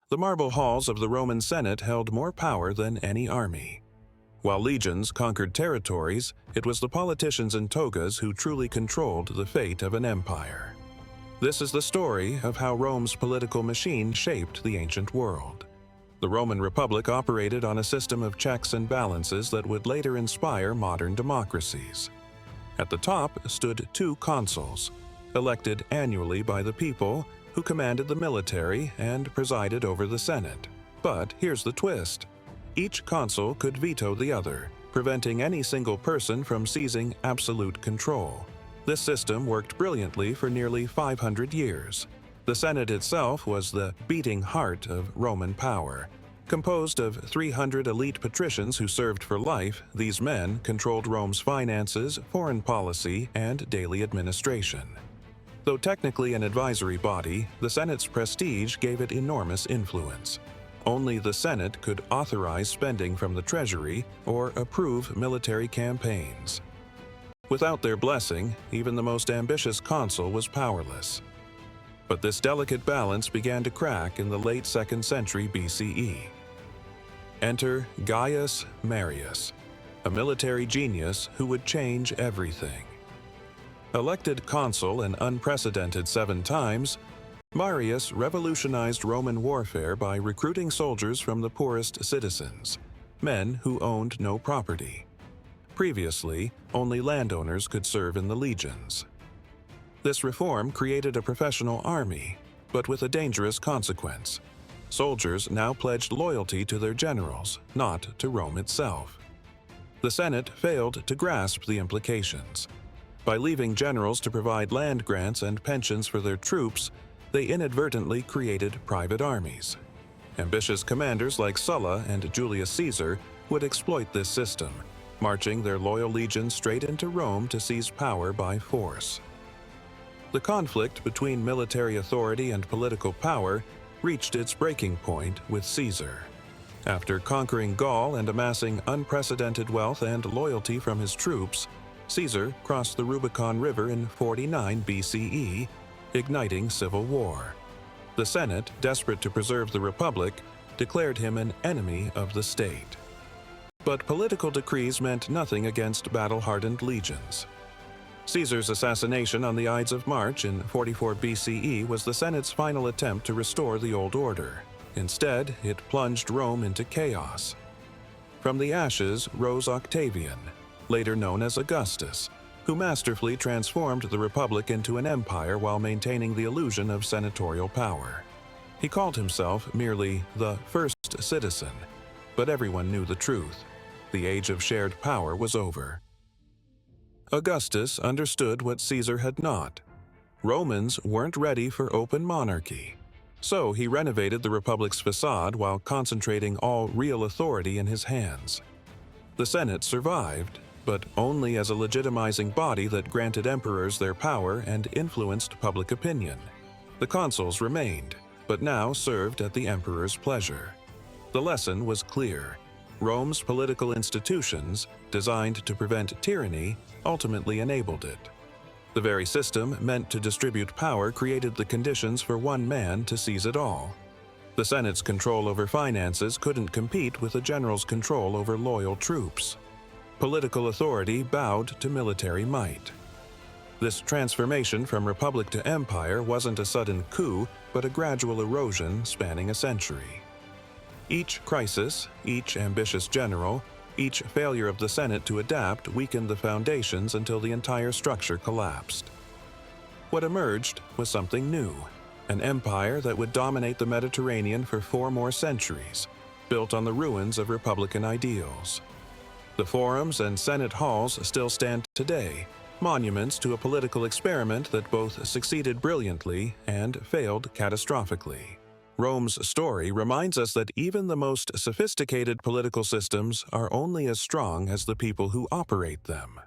The marble halls of the Roman Senate held more power than any army. While legions conquered territories, it was the politicians in togas who truly controlled the fate of an empire. This is the story of how Rome's political machine shaped the ancient world. The Roman Republic operated on a system of checks and balances that would later inspire modern democracies. At the top stood two consuls, elected annually by the people, who commanded the military and presided over the Senate. But here's the twist. Each consul could veto the other, preventing any single person from seizing absolute control. This system worked brilliantly for nearly 500 years. The Senate itself was the beating heart of Roman power. Composed of 300 elite patricians who served for life, these men controlled Rome's finances, foreign policy, and daily administration. Though technically an advisory body, the Senate's prestige gave it enormous influence. Only the Senate could authorize spending from the treasury or approve military campaigns. Without their blessing, even the most ambitious consul was powerless. But this delicate balance began to crack in the late 2nd century BCE. Enter Gaius Marius, a military genius who would change everything. Elected consul an unprecedented 7 times, Marius revolutionized Roman warfare by recruiting soldiers from the poorest citizens, men who owned no property. Previously, only landowners could serve in the legions. This reform created a professional army, but with a dangerous consequence. Soldiers now pledged loyalty to their generals, not to Rome itself. The Senate failed to grasp the implications. By leaving generals to provide land grants and pensions for their troops, they inadvertently created private armies. Ambitious commanders like Sulla and Julius Caesar would exploit this system, marching their loyal legions straight into Rome to seize power by force. The conflict between military authority and political power reached its breaking point with Caesar. After conquering Gaul and amassing unprecedented wealth and loyalty from his troops, Caesar crossed the Rubicon River in 49 BCE, igniting civil war. The Senate, desperate to preserve the Republic, declared him an enemy of the state. But political decrees meant nothing against battle-hardened legions. Caesar's assassination on the Ides of March in 44 BCE was the Senate's final attempt to restore the old order. Instead, it plunged Rome into chaos. From the ashes rose Octavian, later known as Augustus, who masterfully transformed the Republic into an empire while maintaining the illusion of senatorial power. He called himself merely the first citizen, but everyone knew the truth. The age of shared power was over. Augustus understood what Caesar had not. Romans weren't ready for open monarchy. So he renovated the Republic's facade while concentrating all real authority in his hands. The Senate survived, but only as a legitimizing body that granted emperors their power and influenced public opinion. The consuls remained, but now served at the emperor's pleasure. The lesson was clear. Rome's political institutions, designed to prevent tyranny, ultimately enabled it. The very system meant to distribute power created the conditions for one man to seize it all. The Senate's control over finances couldn't compete with a general's control over loyal troops. Political authority bowed to military might. This transformation from republic to empire wasn't a sudden coup, but a gradual erosion spanning a century. Each crisis, each ambitious general, each failure of the Senate to adapt weakened the foundations until the entire structure collapsed. What emerged was something new, an empire that would dominate the Mediterranean for 4 more centuries, built on the ruins of republican ideals. The forums and Senate halls still stand today, monuments to a political experiment that both succeeded brilliantly and failed catastrophically. Rome's story reminds us that even the most sophisticated political systems are only as strong as the people who operate them.